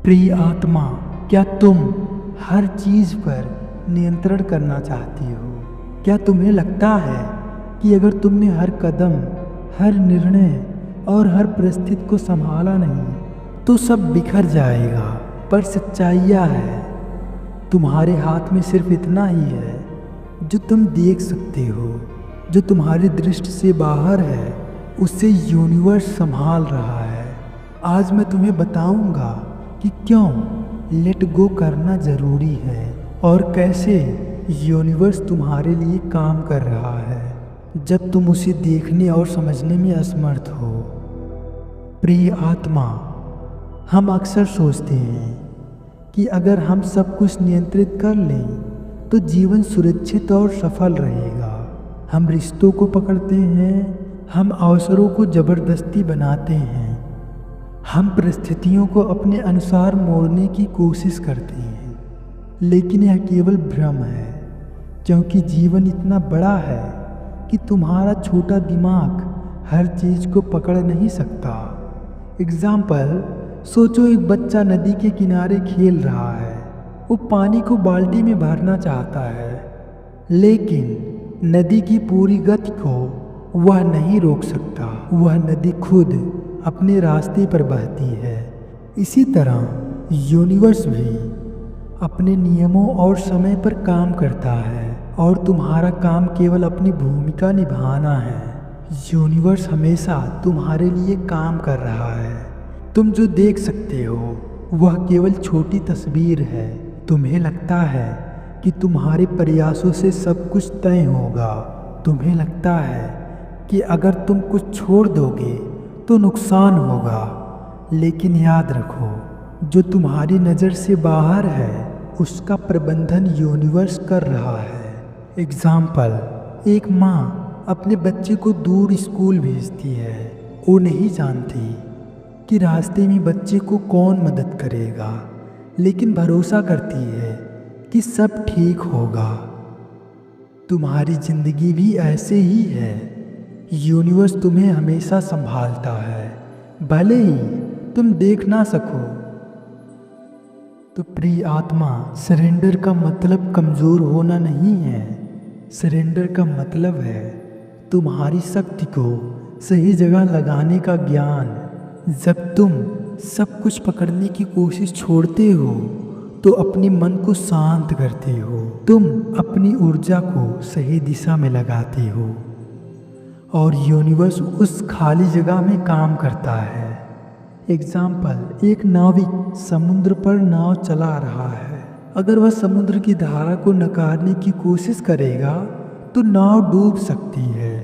प्रिय आत्मा, क्या तुम हर चीज़ पर नियंत्रण करना चाहती हो? क्या तुम्हें लगता है कि अगर तुमने हर कदम, हर निर्णय और हर परिस्थिति को संभाला नहीं तो सब बिखर जाएगा? पर सच्चाई यह है, तुम्हारे हाथ में सिर्फ इतना ही है जो तुम देख सकते हो। जो तुम्हारी दृष्टि से बाहर है उसे यूनिवर्स संभाल रहा है। आज मैं तुम्हें बताऊंगा कि क्यों लेट गो करना ज़रूरी है और कैसे यूनिवर्स तुम्हारे लिए काम कर रहा है जब तुम उसे देखने और समझने में असमर्थ हो। प्रिय आत्मा, हम अक्सर सोचते हैं कि अगर हम सब कुछ नियंत्रित कर लें तो जीवन सुरक्षित और सफल रहेगा। हम रिश्तों को पकड़ते हैं, हम अवसरों को ज़बरदस्ती बनाते हैं, हम परिस्थितियों को अपने अनुसार मोड़ने की कोशिश करते हैं। लेकिन यह केवल भ्रम है, क्योंकि जीवन इतना बड़ा है कि तुम्हारा छोटा दिमाग हर चीज़ को पकड़ नहीं सकता। एग्जाम्पल, सोचो एक बच्चा नदी के किनारे खेल रहा है। वो पानी को बाल्टी में भरना चाहता है, लेकिन नदी की पूरी गति को वह नहीं रोक सकता। वह नदी खुद अपने रास्ते पर बहती है। इसी तरह यूनिवर्स भी अपने नियमों और समय पर काम करता है और तुम्हारा काम केवल अपनी भूमिका निभाना है। यूनिवर्स हमेशा तुम्हारे लिए काम कर रहा है। तुम जो देख सकते हो वह केवल छोटी तस्वीर है। तुम्हें लगता है कि तुम्हारे प्रयासों से सब कुछ तय होगा। तुम्हें लगता है कि अगर तुम कुछ छोड़ दोगे तो नुकसान होगा। लेकिन याद रखो, जो तुम्हारी नज़र से बाहर है उसका प्रबंधन यूनिवर्स कर रहा है। एग्जाम्पल, एक माँ अपने बच्चे को दूर स्कूल भेजती है। वो नहीं जानती कि रास्ते में बच्चे को कौन मदद करेगा, लेकिन भरोसा करती है कि सब ठीक होगा। तुम्हारी ज़िंदगी भी ऐसे ही है। यूनिवर्स तुम्हें हमेशा संभालता है, भले ही तुम देख ना सको। तो प्रिय आत्मा, सरेंडर का मतलब कमज़ोर होना नहीं है। सरेंडर का मतलब है तुम्हारी शक्ति को सही जगह लगाने का ज्ञान। जब तुम सब कुछ पकड़ने की कोशिश छोड़ते हो तो अपने मन को शांत करते हो। तुम अपनी ऊर्जा को सही दिशा में लगाते हो और यूनिवर्स उस खाली जगह में काम करता है। एग्जाम्पल, एक नाविक समुद्र पर नाव चला रहा है। अगर वह समुद्र की धारा को नकारने की कोशिश करेगा तो नाव डूब सकती है।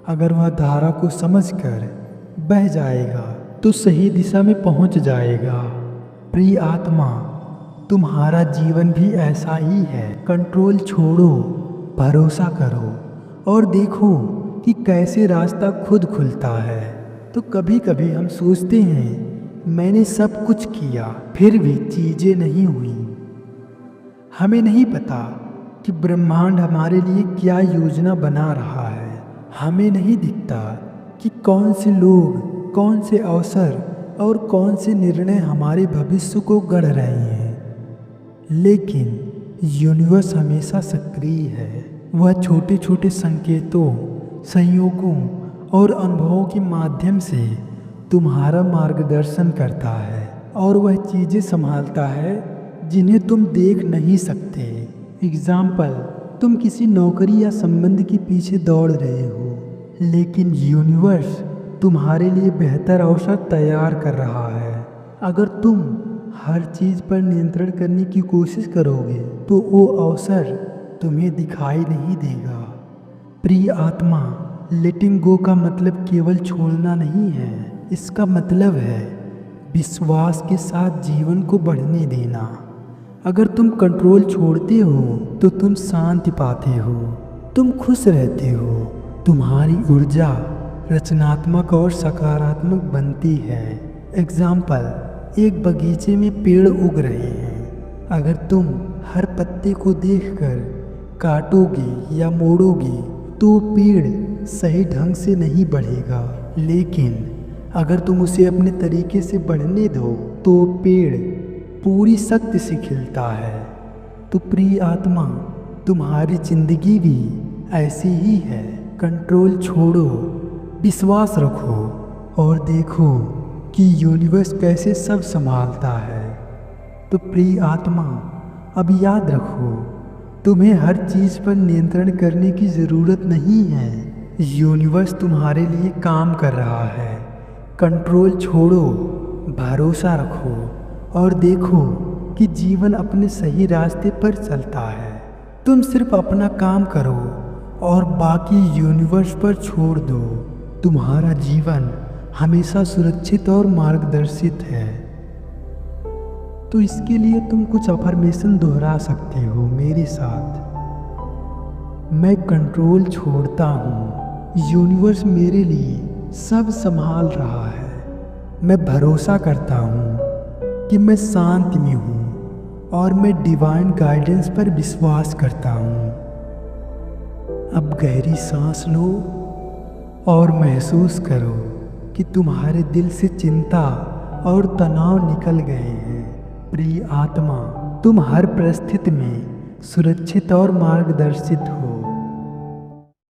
अगर वह धारा को समझकर बह जाएगा तो सही दिशा में पहुंच जाएगा। प्रिय आत्मा, तुम्हारा जीवन भी ऐसा ही है। कंट्रोल छोड़ो, भरोसा करो और देखो कि कैसे रास्ता खुद खुलता है। तो कभी कभी हम सोचते हैं मैंने सब कुछ किया फिर भी चीज़ें नहीं हुई। हमें नहीं पता कि ब्रह्मांड हमारे लिए क्या योजना बना रहा है। हमें नहीं दिखता कि कौन से लोग, कौन से अवसर और कौन से निर्णय हमारे भविष्य को गढ़ रहे हैं। लेकिन यूनिवर्स हमेशा सक्रिय है। वह छोटे छोटे संकेतों, संयोगों और अनुभवों के माध्यम से तुम्हारा मार्गदर्शन करता है और वह चीज़ें संभालता है जिन्हें तुम देख नहीं सकते। एग्जाम्पल, तुम किसी नौकरी या संबंध के पीछे दौड़ रहे हो, लेकिन यूनिवर्स तुम्हारे लिए बेहतर अवसर तैयार कर रहा है। अगर तुम हर चीज़ पर नियंत्रण करने की कोशिश करोगे तो वो अवसर तुम्हें दिखाई नहीं देगा। प्रिय आत्मा, लेटिंग गो का मतलब केवल छोड़ना नहीं है। इसका मतलब है विश्वास के साथ जीवन को बढ़ने देना। अगर तुम कंट्रोल छोड़ते हो तो तुम शांति पाते हो, तुम खुश रहते हो, तुम्हारी ऊर्जा रचनात्मक और सकारात्मक बनती है। एग्जाम्पल, एक बगीचे में पेड़ उग रहे हैं। अगर तुम हर पत्ते को देखकर काटोगे या मोड़ोगे तो पेड़ सही ढंग से नहीं बढ़ेगा, लेकिन अगर तुम उसे अपने तरीके से बढ़ने दो तो पेड़ पूरी शक्ति से खिलता है। तो प्रिय आत्मा, तुम्हारी जिंदगी भी ऐसी ही है। कंट्रोल छोड़ो, विश्वास रखो और देखो कि यूनिवर्स कैसे सब संभालता है। तो प्रिय आत्मा, अब याद रखो, तुम्हें हर चीज़ पर नियंत्रण करने की ज़रूरत नहीं है। यूनिवर्स तुम्हारे लिए काम कर रहा है। कंट्रोल छोड़ो, भरोसा रखो और देखो कि जीवन अपने सही रास्ते पर चलता है। तुम सिर्फ अपना काम करो और बाकी यूनिवर्स पर छोड़ दो। तुम्हारा जीवन हमेशा सुरक्षित और मार्गदर्शित है। तो इसके लिए तुम कुछ अफर्मेशन दोहरा सकते हो मेरे साथ। मैं कंट्रोल छोड़ता हूँ, यूनिवर्स मेरे लिए सब संभाल रहा है। मैं भरोसा करता हूँ कि मैं शांति में हूँ और मैं डिवाइन गाइडेंस पर विश्वास करता हूँ। अब गहरी सांस लो और महसूस करो कि तुम्हारे दिल से चिंता और तनाव निकल गए हैं। प्रिय आत्मा, तुम हर परिस्थिति में सुरक्षित और मार्गदर्शित हो।